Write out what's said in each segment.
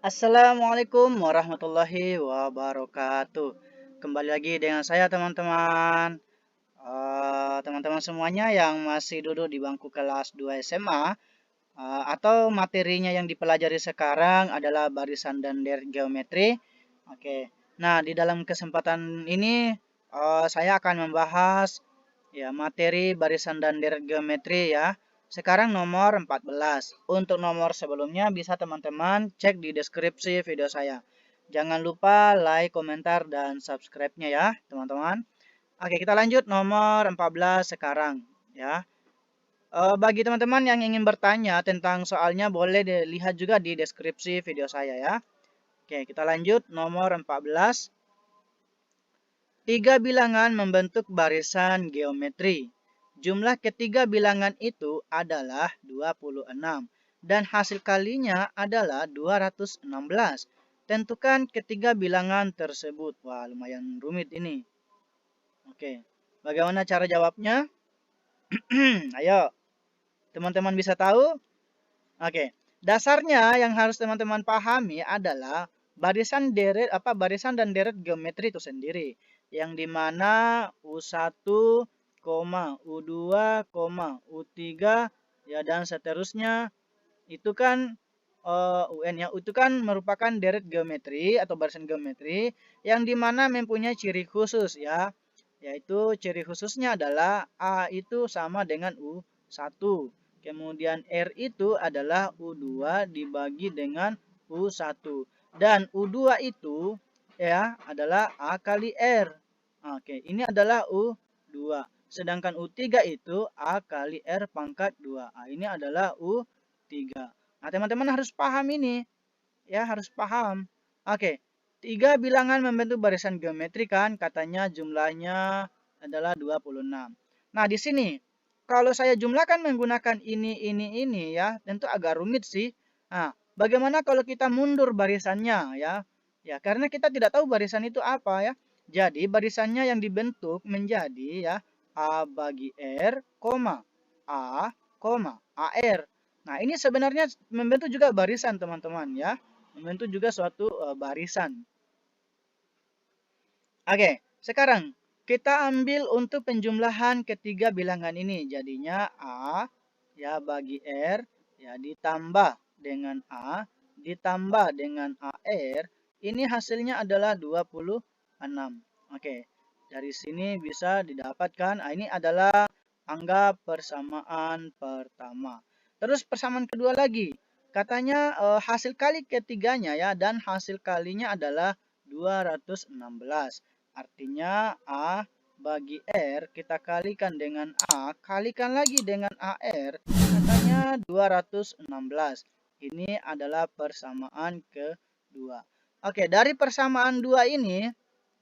Assalamualaikum warahmatullahi wabarakatuh. Kembali lagi dengan saya teman-teman. Teman-teman semuanya yang masih duduk di bangku kelas 2 SMA atau materinya yang dipelajari sekarang adalah barisan dan deret geometri. Oke. Nah, di dalam kesempatan ini saya akan membahas ya materi barisan dan deret geometri ya. Sekarang nomor 14. Untuk nomor sebelumnya bisa teman-teman cek di deskripsi video saya. Jangan lupa like, komentar, dan subscribe-nya ya teman-teman. Oke, kita lanjut nomor 14 sekarang ya. Bagi teman-teman yang ingin bertanya tentang soalnya boleh dilihat juga di deskripsi video saya ya. Oke, kita lanjut nomor 14. Tiga bilangan membentuk barisan geometri. Jumlah ketiga bilangan itu adalah 26 dan hasil kalinya adalah 216. Tentukan ketiga bilangan tersebut. Wah, lumayan rumit ini. Oke. Bagaimana cara jawabnya? Ayo, teman-teman bisa tahu? Oke. Dasarnya yang harus teman-teman pahami adalah barisan dan deret geometri itu sendiri yang dimana U1, U2, U3 ya dan seterusnya itu kan UN ya itu kan merupakan deret geometri atau barisan geometri yang dimana mempunyai ciri khusus ya, yaitu ciri khususnya adalah A itu sama dengan U1, kemudian R itu adalah U2 dibagi dengan U1, dan U2 itu ya adalah A kali R. Oke, ini adalah U2. Sedangkan U3 itu A kali R pangkat 2. Ini adalah U3. Nah, teman-teman harus paham ini. Ya, harus paham. Oke, tiga bilangan membentuk barisan geometri kan, katanya jumlahnya adalah 26. Nah, di sini kalau saya jumlahkan menggunakan ini ya, tentu agak rumit sih. Nah, bagaimana kalau kita mundur barisannya ya? Ya, karena kita tidak tahu barisan itu apa ya. Jadi, barisannya yang dibentuk menjadi ya A bagi R, A, AR. Nah, ini sebenarnya membentuk juga barisan, teman-teman ya. Membentuk juga suatu barisan. Oke, sekarang kita ambil untuk penjumlahan ketiga bilangan ini. Jadinya A ya bagi R ya ditambah dengan A ditambah dengan AR. Ini hasilnya adalah 26. Oke, dari sini bisa didapatkan. Ini adalah anggap persamaan pertama. Terus persamaan kedua lagi. Katanya hasil kali ketiganya ya dan hasil kalinya adalah 216. Artinya A bagi R kita kalikan dengan A, kalikan lagi dengan AR, katanya 216. Ini adalah persamaan kedua. Oke, dari persamaan dua ini,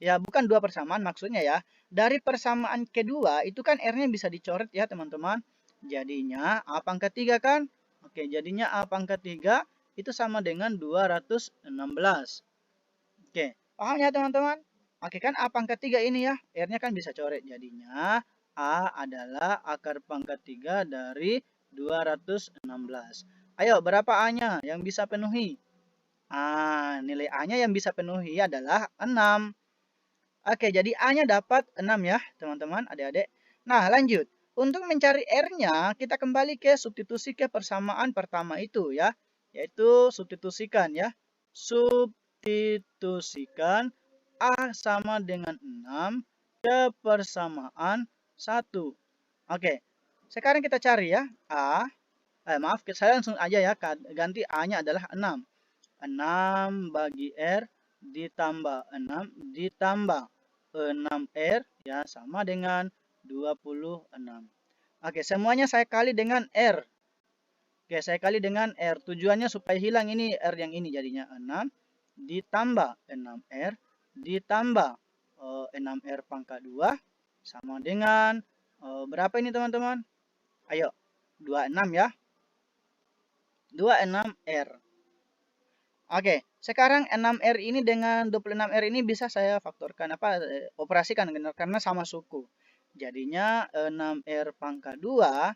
ya bukan dua persamaan maksudnya ya. Dari persamaan kedua, itu kan R-nya bisa dicoret ya teman-teman. Jadinya A pangkat 3 kan? Oke, jadinya A pangkat 3 itu sama dengan 216. Oke, paham ya teman-teman? Oke kan A pangkat 3 ini ya, R-nya kan bisa coret. Jadinya A adalah akar pangkat 3 dari 216. Ayo, berapa A-nya yang bisa penuhi? Nilai A-nya yang bisa penuhi adalah 6. Oke, jadi A-nya dapat 6 ya, teman-teman, adik-adik. Nah, lanjut. Untuk mencari R-nya, kita kembali ke substitusi ke persamaan pertama itu ya, yaitu substitusikan ya. Substitusikan A sama dengan 6 ke persamaan 1. Oke, sekarang kita cari ya. Maaf, saya langsung aja ya, ganti A-nya adalah 6. 6 bagi R ditambah 6 ditambah 6R ya sama dengan 26. Oke, semuanya saya kali dengan R. Oke, saya kali dengan R. Tujuannya supaya hilang ini R yang ini jadinya 6 ditambah 6R ditambah 6R pangkat 2 sama dengan berapa ini teman-teman? Ayo, 26 ya. 26R. Oke, sekarang 6R ini dengan 26R ini bisa saya faktorkan operasikan karena sama suku. Jadinya 6R pangkat 2.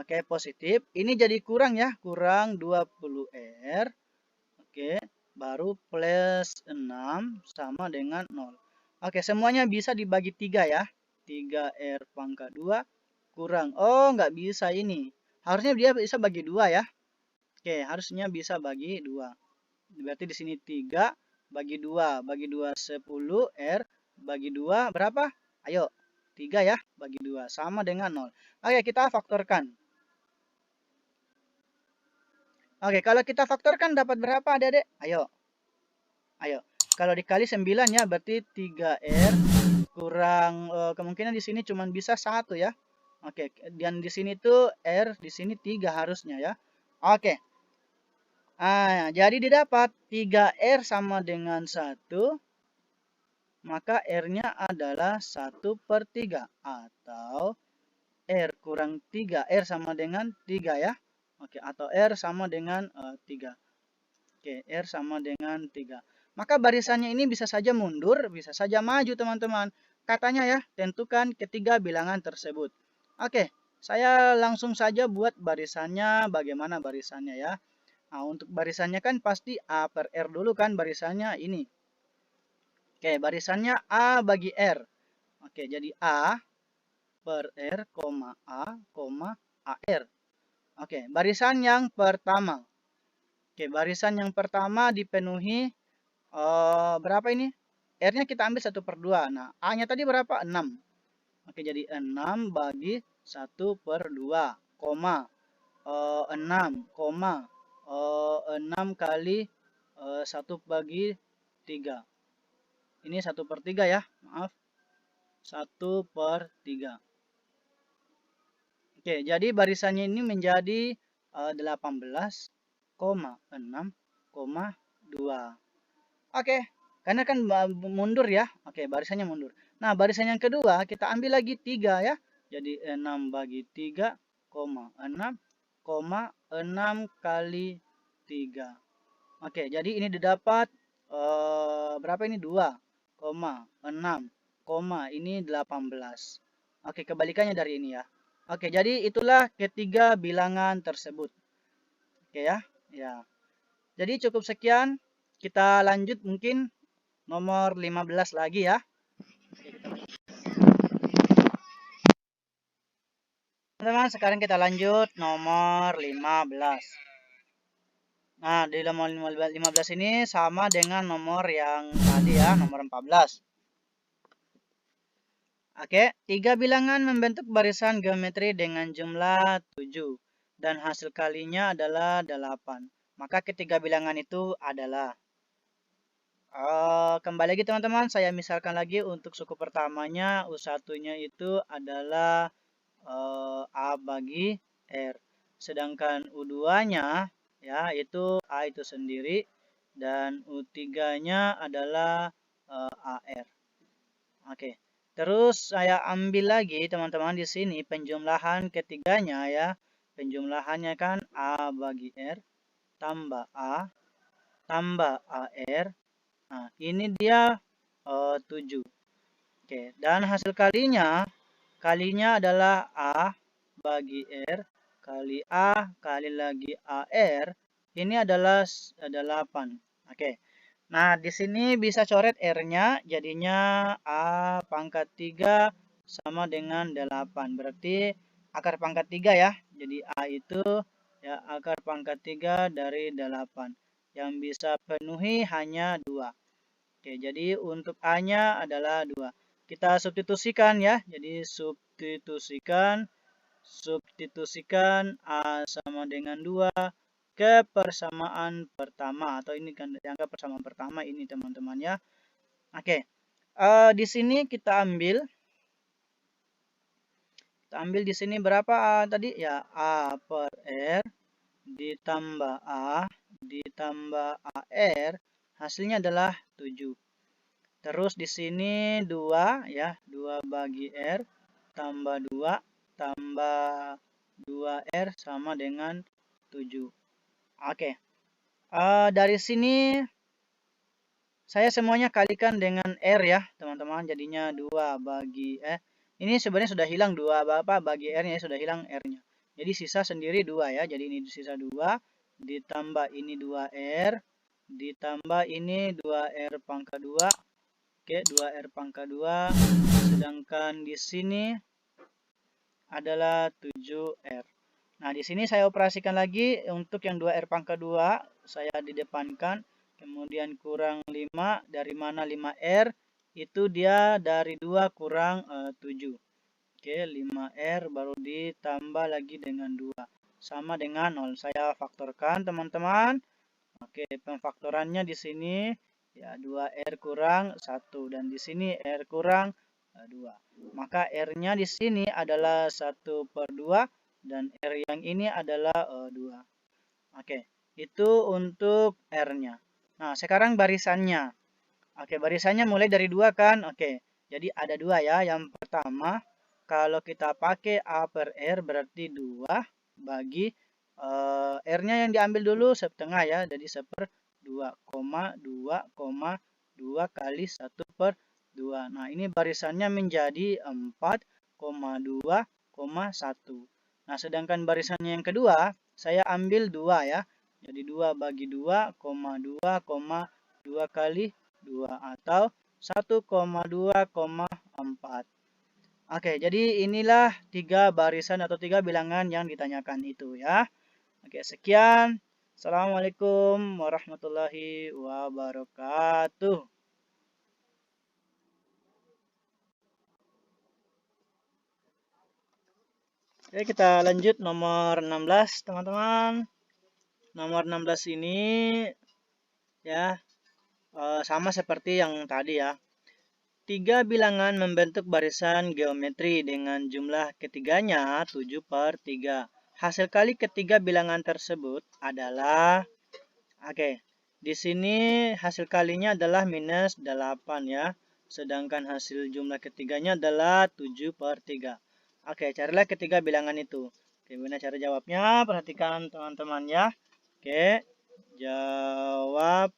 Oke, positif. Ini jadi kurang ya, kurang 20R. Oke, baru plus 6 sama dengan 0. Oke, semuanya bisa dibagi 3 ya. 3R pangkat 2 kurang. Oh, nggak bisa ini. Harusnya dia bisa bagi 2 ya. Oke, harusnya bisa bagi 2. Berarti di sini 3 bagi 2. Bagi 2 10. R bagi 2 berapa? Ayo, 3 ya. Bagi 2. Sama dengan 0. Oke, kita faktorkan. Oke, kalau kita faktorkan dapat berapa adik-adik? Ayo. Ayo. Kalau dikali 9 ya, berarti 3R kurang kemungkinan di sini cuma bisa 1 ya. Oke, dan di sini tuh R, di sini 3 harusnya ya. Oke. Jadi didapat 3R sama dengan 1, maka R-nya adalah 1/3. Atau R kurang 3, R sama dengan 3 ya. Oke, atau R sama dengan 3. Oke, R sama dengan 3. Maka barisannya ini bisa saja mundur, bisa saja maju teman-teman. Katanya ya, tentukan ketiga bilangan tersebut. Oke, saya langsung saja buat barisannya, bagaimana barisannya ya. Nah, untuk barisannya kan pasti A per R dulu kan barisannya ini. Oke, barisannya A bagi R. Oke, jadi A per R, A, AR. Oke, barisan yang pertama. Oke, barisan yang pertama dipenuhi berapa ini? R-nya kita ambil 1/2. Nah, A-nya tadi berapa? 6. Oke, jadi 6 bagi 1/2, 6, 6 kali 1 bagi 3. Ini 1/3 ya, maaf. 1/3. Oke, jadi barisannya ini menjadi 18,6,2. Oke, karena kan mundur ya. Oke, barisannya mundur. Nah, barisan yang kedua kita ambil lagi 3 ya. Jadi 6 bagi 3, 6, 6 kali 3. Oke, jadi ini didapat berapa ini? 2, 6, ini 18. Oke, kebalikannya dari ini ya. Oke, jadi itulah ketiga bilangan tersebut. Oke ya. Ya. Jadi cukup sekian. Kita lanjut mungkin nomor 15 lagi ya. Oke, kita lanjut. Teman-teman, sekarang kita lanjut nomor 15. Nah, di nomor 15 ini sama dengan nomor yang tadi ya, nomor 14. Oke, 3 bilangan membentuk barisan geometri dengan jumlah 7 dan hasil kalinya adalah 8. Maka ketiga bilangan itu adalah kembali lagi teman-teman, saya misalkan lagi untuk suku pertamanya U1-nya itu adalah A bagi R. Sedangkan U2-nya ya itu A itu sendiri dan U3-nya adalah AR. Oke. Terus saya ambil lagi teman-teman di sini penjumlahan ketiganya ya. Penjumlahannya kan A bagi R tambah A tambah AR. Nah, ini dia 7. Oke, dan hasil kalinya adalah A bagi R kali A kali lagi AR. Ini adalah 8. Oke. Nah, di sini bisa coret R-nya, jadinya A pangkat 3 sama dengan 8. Berarti akar pangkat 3 ya. Jadi A itu ya akar pangkat 3 dari 8. Yang bisa penuhi hanya 2. Oke, jadi untuk A-nya adalah 2. Kita substitusikan ya. Jadi substitusikan A sama dengan 2 ke persamaan pertama, atau ini kan dianggap persamaan pertama ini teman-teman ya. Oke, di sini kita ambil di sini berapa tadi ya, A per R ditambah A ditambah AR, hasilnya adalah 7. Terus di sini 2 ya, 2 bagi R tambah 2 tambah 2R sama dengan 7. Oke. Dari sini saya semuanya kalikan dengan R ya, teman-teman. Jadinya 2 bagi ini sebenarnya sudah hilang 2 bagi R-nya, sudah hilang R-nya. Jadi sisa sendiri 2 ya. Jadi ini sisa 2 ditambah ini 2R ditambah ini 2R pangkat 2. Oke, 2R pangkat 2. Sedangkan di sini adalah 7R. Nah, di sini saya operasikan lagi untuk yang 2R pangkat 2, saya didepankan, kemudian kurang 5, dari mana 5R, itu dia dari 2 kurang 7. Oke, 5R baru ditambah lagi dengan 2. Sama dengan 0. Saya faktorkan, teman-teman. Oke, pemfaktorannya di sini ya 2R kurang 1 dan di sini R kurang 2. Maka R-nya di sini adalah 1/2 dan R yang ini adalah 2. Oke, itu untuk R-nya. Nah, sekarang barisannya. Oke, barisannya mulai dari 2 kan? Oke, jadi ada 2 ya. Yang pertama, kalau kita pakai A per R berarti 2 bagi R-nya yang diambil dulu setengah ya. Jadi 1/2,2,2 kali 1/2. Nah, ini barisannya menjadi 4,2,1. Nah, sedangkan barisannya yang kedua, saya ambil 2 ya. Jadi 2 bagi 2,2,2 kali 2 atau 1,2,4. Oke, jadi inilah 3 barisan atau 3 bilangan yang ditanyakan itu ya. Oke, sekian. Assalamualaikum warahmatullahi wabarakatuh. Oke, kita lanjut nomor 16, teman-teman. Nomor 16 ini ya sama seperti yang tadi ya. 3 bilangan membentuk barisan geometri dengan jumlah ketiganya 7/3. Hasil kali ketiga bilangan tersebut adalah, oke, di sini hasil kalinya adalah minus 8 ya. Sedangkan hasil jumlah ketiganya adalah 7/3. Oke, carilah ketiga bilangan itu. Oke, gimana cara jawabnya? Perhatikan teman-teman ya. Oke, jawab.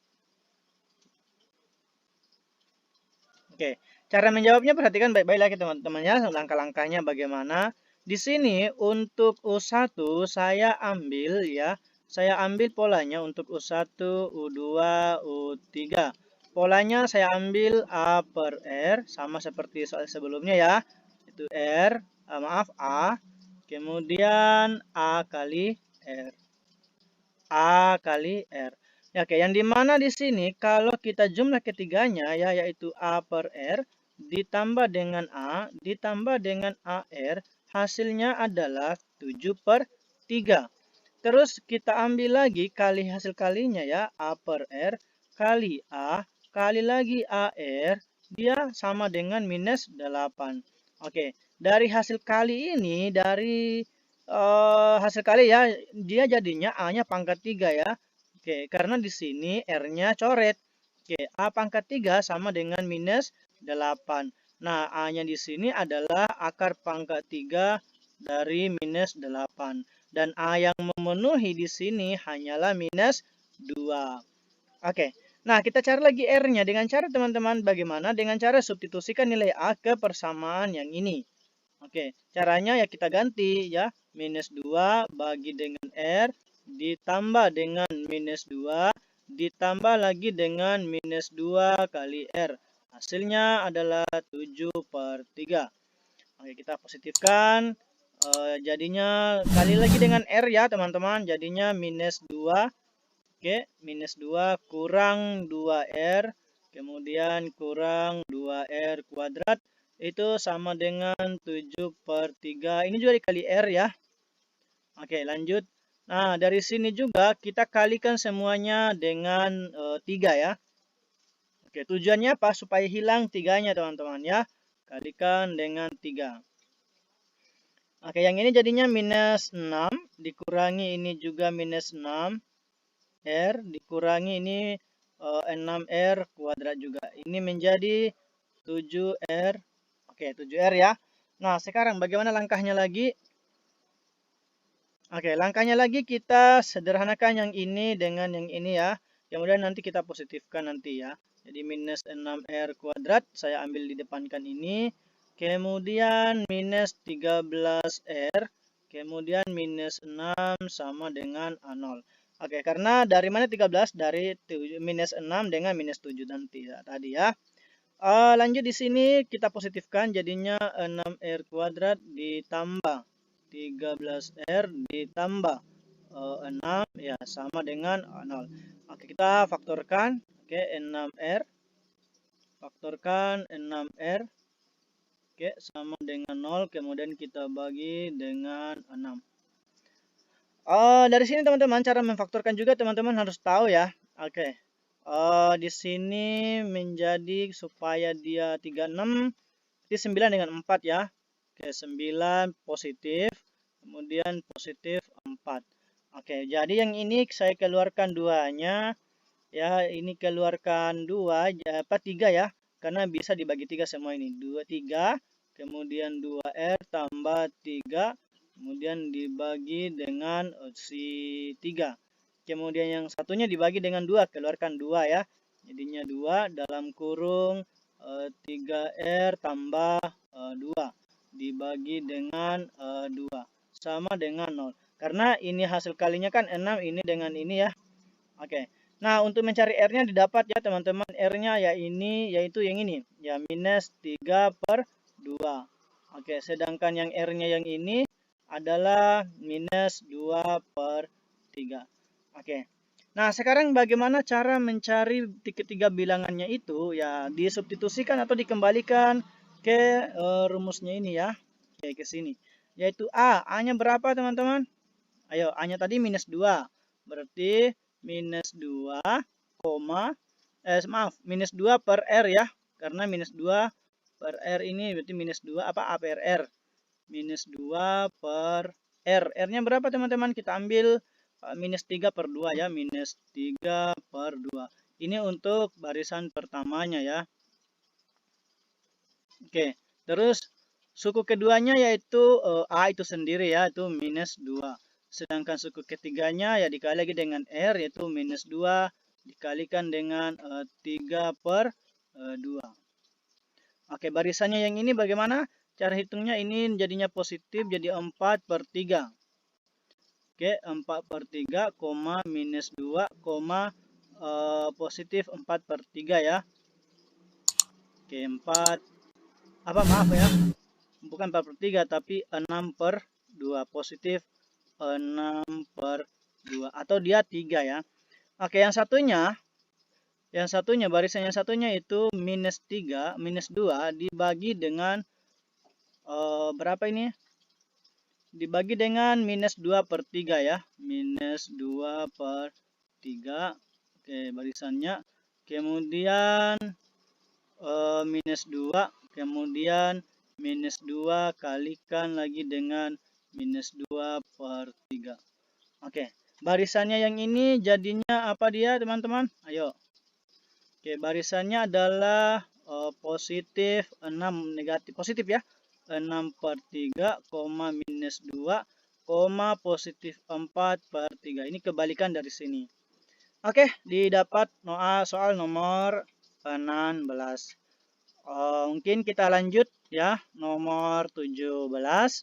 Oke, cara menjawabnya perhatikan baik-baik lagi teman-teman ya. Langkah-langkahnya bagaimana? Di sini untuk U1 saya ambil ya. Saya ambil polanya untuk U1, U2, U3. Polanya saya ambil A per R. Sama seperti soal sebelumnya ya. Itu R, maaf A. Kemudian A kali R. A kali R. Ya, oke, yang dimana di sini kalau kita jumlah ketiganya ya yaitu A per R ditambah dengan A ditambah dengan AR hasilnya adalah 7/3. Terus kita ambil lagi kali hasil kalinya ya A per R kali A kali lagi AR dia sama dengan minus 8. Oke, dari hasil kali ini dari hasil kali ya, dia jadinya A-nya pangkat 3 ya. Oke, karena di sini R-nya coret. Oke, A pangkat 3 sama dengan minus 8. Nah, A-nya di sini adalah akar pangkat 3 dari minus 8. Dan A yang memenuhi di sini hanyalah minus 2. Oke, nah kita cari lagi R-nya dengan cara teman-teman bagaimana? Dengan cara substitusikan nilai A ke persamaan yang ini. Oke, caranya ya kita ganti ya. Minus 2 bagi dengan R ditambah dengan minus 2 ditambah lagi dengan minus 2 kali R. Hasilnya adalah 7/3. Oke, kita positifkan. Jadinya kali lagi dengan R ya teman-teman. Jadinya minus 2. Oke, minus 2 kurang 2R. Kemudian kurang 2R kuadrat. Itu sama dengan 7/3. Ini juga dikali R ya. Oke, lanjut. Nah, dari sini juga kita kalikan semuanya dengan 3 ya. Oke, tujuannya apa? Supaya hilang 3-nya teman-teman ya. Kalikan dengan 3. Oke, yang ini jadinya minus 6. Dikurangi ini juga minus 6. R dikurangi ini 6R kuadrat juga. Ini menjadi 7R. Oke, 7R ya. Nah, sekarang bagaimana langkahnya lagi? Oke, langkahnya lagi kita sederhanakan yang ini dengan yang ini ya. Kemudian nanti kita positifkan nanti ya. Jadi minus 6R kuadrat, saya ambil di depankan ini. Kemudian minus 13R. Kemudian minus 6 sama dengan 0. Oke, karena dari mana 13? Dari minus 6 dengan minus 7 nanti ya, tadi ya. Lanjut di sini kita positifkan jadinya 6R kuadrat ditambah 13R ditambah 6 ya sama dengan 0. Oke, kita faktorkan. Oke, 6R faktorkan 6R. Oke, sama dengan 0, kemudian kita bagi dengan 6. Dari sini teman-teman cara memfaktorkan juga teman-teman harus tahu ya. Oke. Di sini menjadi supaya dia 36, jadi 9 dengan 4 ya. Oke, 9 positif, kemudian positif 4. Oke, jadi yang ini saya keluarkan duanya ya, ini keluarkan 2 apa 3 ya. Karena bisa dibagi 3 semua ini. 2 3, kemudian 2R tambah 3, kemudian dibagi dengan si 3. Kemudian yang satunya dibagi dengan 2, keluarkan 2 ya. Jadinya 2 dalam kurung 3R tambah 2 dibagi dengan 2 sama dengan 0. Karena ini hasil kalinya kan 6 ini dengan ini ya. Oke. Nah, untuk mencari R-nya didapat ya teman-teman. R-nya ya ini, yaitu yang ini. Ya, minus 3/2. Oke, sedangkan yang R-nya yang ini adalah minus 2/3. Oke. Nah, sekarang bagaimana cara mencari ketiga bilangannya itu? Ya, disubstitusikan atau dikembalikan ke rumusnya ini ya. Oke, ke sini. Yaitu A. A-nya berapa teman-teman? Ayo, A-nya tadi minus 2. Berarti minus 2, minus 2 per R ya. Karena minus 2 per R ini berarti minus 2 apa A per R. Minus 2 per R. R-nya berapa teman-teman? Kita ambil minus 3/2 ya. Minus 3/2. Ini untuk barisan pertamanya ya. Oke, terus suku keduanya yaitu A itu sendiri ya, itu minus 2. Sedangkan suku ketiganya ya dikali lagi dengan R yaitu minus 2 dikalikan dengan 3/2. Oke, barisannya yang ini bagaimana? Cara hitungnya ini jadinya positif jadi 4/3. Oke, 4/3, minus 2, positif 4/3 ya. Oke, 4, maaf ya. Bukan 4/3 tapi 6/2, positif 6/2 atau dia 3 ya. Oke, yang satunya barisan yang satunya itu minus 3 minus 2 dibagi dengan berapa ini? Dibagi dengan minus 2/3 ya. Minus 2/3. Oke, barisannya. Kemudian minus 2, kemudian minus 2 kalikan lagi dengan minus 2/3. Oke, barisannya yang ini jadinya apa dia teman-teman? Ayo. Oke, barisannya adalah positif 6 negatif positif ya. 6/3, minus 2, positif 4/3. Ini kebalikan dari sini. Oke, didapat soal nomor 16. Mungkin kita lanjut ya, nomor 17.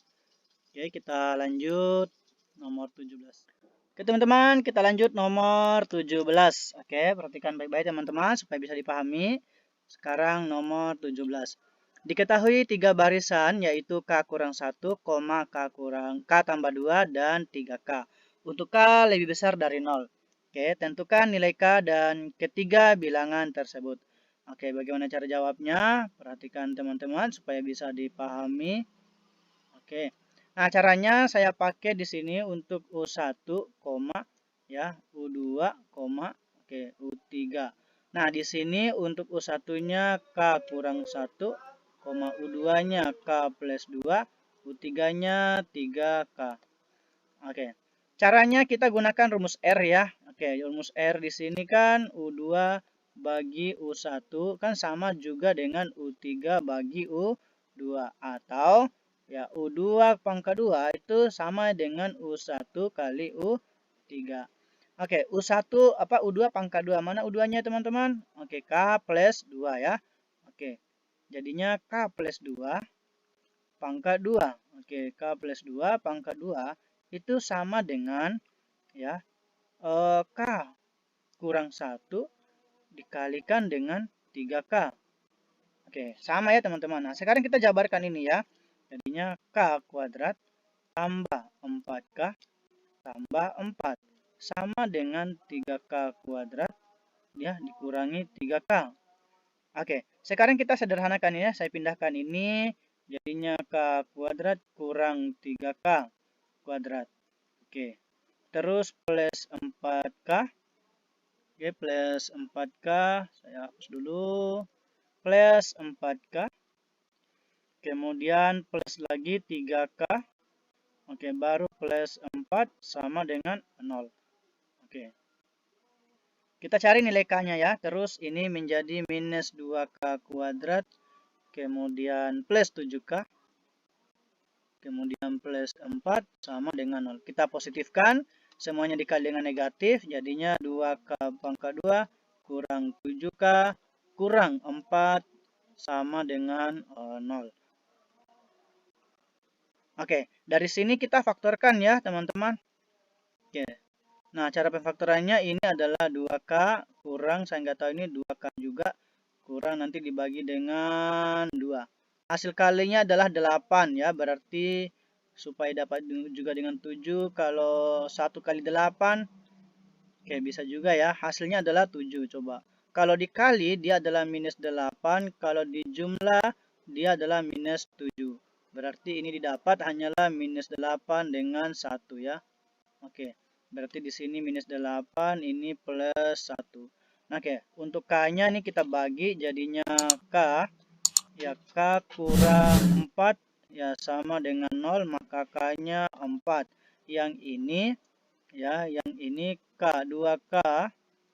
Oke, kita lanjut nomor 17. Oke teman-teman, kita lanjut nomor 17. Oke, perhatikan baik-baik teman-teman supaya bisa dipahami. Sekarang nomor 17. Diketahui 3 barisan yaitu K kurang 1, K tambah 2, dan 3K. Untuk K lebih besar dari 0. Oke, tentukan nilai K dan ketiga bilangan tersebut. Oke, bagaimana cara jawabnya? Perhatikan teman-teman supaya bisa dipahami. Oke. Nah, caranya saya pakai di sini untuk U1, ya, U2, oke, U3. Nah, di sini untuk U1-nya K kurang 1, U2-nya K plus 2, U3-nya 3K. Oke. Caranya kita gunakan rumus R ya. Oke, rumus R di sini kan U2 bagi U1 kan sama juga dengan U3 bagi U2 atau ya U2 pangkat 2 itu sama dengan U1 kali U3. Oke, U1 U2 pangkat 2. Mana U2-nya teman-teman? Oke, K plus 2 ya. Oke. Jadinya K plus 2 pangkat 2. Oke, K plus 2 pangkat 2 itu sama dengan ya K kurang 1 dikalikan dengan 3K. Oke, sama ya teman-teman. Nah, sekarang kita jabarkan ini ya. Jadinya K kuadrat tambah 4K tambah 4 sama dengan 3K kuadrat ya dikurangi 3K. Oke, sekarang kita sederhanakan ya. Saya pindahkan ini jadinya K kuadrat kurang 3K kuadrat. Oke. Terus plus 4K. Oke, plus 4K. Saya hapus dulu. Plus 4K. Kemudian plus lagi 3K. Oke, baru plus 4 sama dengan 0. Oke. Kita cari nilai K-nya ya. Terus ini menjadi minus 2K kuadrat. Kemudian plus 7K. Kemudian plus 4 sama dengan 0. Kita positifkan. Semuanya dikali dengan negatif. Jadinya 2K pangkat 2 kurang 7K kurang 4 sama dengan 0. Oke, dari sini kita faktorkan ya teman-teman. Oke. Nah, cara pemfaktorannya ini adalah 2K kurang, saya nggak tahu ini 2K juga, kurang nanti dibagi dengan 2. Hasil kalinya adalah 8 ya, berarti supaya dapat juga dengan 7, kalau 1 kali 8, oke bisa juga ya, hasilnya adalah 7, coba. Kalau dikali dia adalah minus 8, kalau dijumlah dia adalah minus 7. Berarti ini didapat hanyalah minus 8 dengan 1 ya. Oke, berarti di sini minus 8, ini plus 1. Nah, oke, untuk K-nya nih kita bagi jadinya K. Ya, K kurang 4 ya sama dengan 0, maka K-nya 4. Yang ini ya, yang ini K 2K.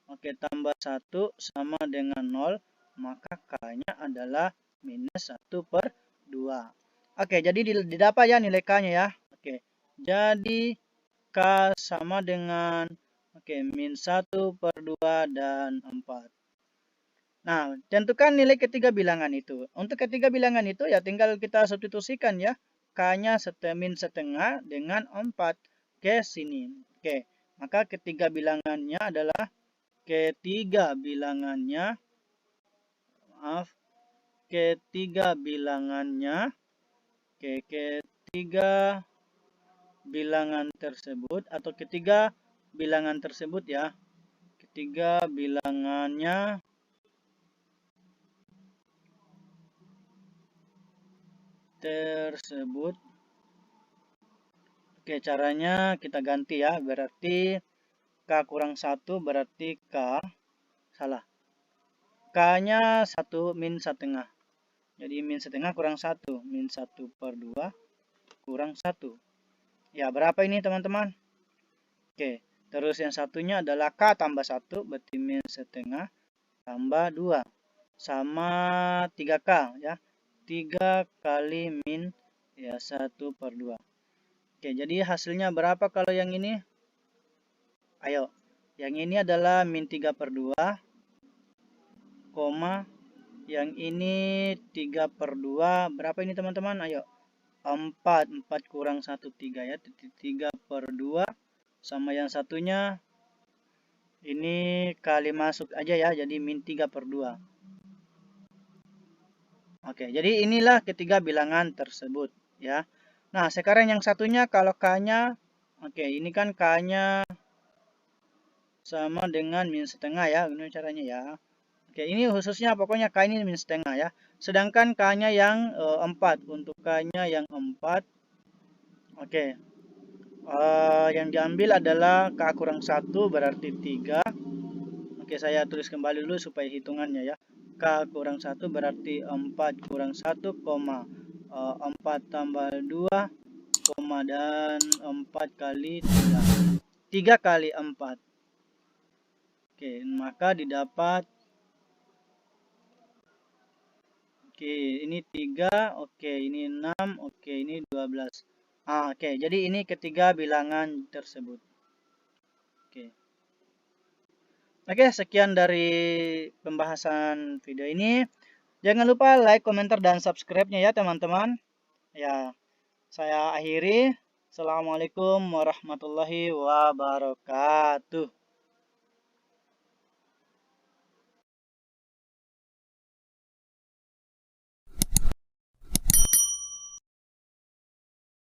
Oke, tambah 1 sama dengan 0, maka K-nya adalah minus 1 per 2. Oke, jadi didapat ya nilai K-nya ya. Oke, jadi K sama dengan min 1 per 2 dan 4. Nah, tentukan nilai ketiga bilangan itu. Untuk ketiga bilangan itu ya tinggal kita substitusikan ya. K-nya min setengah dengan 4 ke sini. Oke, maka ketiga bilangannya adalah ketiga bilangannya ketiga bilangan tersebut atau ketiga bilangan tersebut ya. Ketiga bilangannya tersebut. Oke, caranya kita ganti ya. Berarti K kurang 1 berarti K. Salah. K-nya 1 min setengah. Jadi min setengah kurang 1. Min 1 per 2 kurang 1. Ya, berapa ini teman-teman? Oke, terus yang satunya adalah K tambah 1. Berarti min setengah tambah 2. Sama 3K ya. 3 kali min ya 1 per 2. Oke, jadi hasilnya berapa kalau yang ini? Ayo, yang ini adalah min 3 per 2, koma, yang ini 3 per 2, berapa ini teman-teman? Ayo, 4, 4 kurang 1, 3 ya, 3 per 2, sama yang satunya, ini kali masuk aja ya, jadi min 3 per 2. Oke, jadi inilah ketiga bilangan tersebut ya. Nah, sekarang yang satunya kalau K-nya, oke, ini kan K-nya sama dengan min setengah ya, ini caranya ya. Oke, ini khususnya pokoknya K ini min setengah ya. Sedangkan K-nya yang 4, untuk K-nya yang 4. Oke, yang diambil adalah K kurang 1 berarti 3. Oke, saya tulis kembali dulu supaya hitungannya ya. K kurang 1 berarti 4 kurang 1, 4 tambah 2, dan 4 kali 3. 3 kali 4. Oke, maka didapat. Oke, ini 3. Oke, ini 6. Oke, ini 12. Oke, jadi ini ketiga bilangan tersebut. Oke, sekian dari pembahasan video ini. Jangan lupa like, komentar, dan subscribe-nya ya teman-teman. Ya, saya akhiri. Assalamualaikum warahmatullahi wabarakatuh.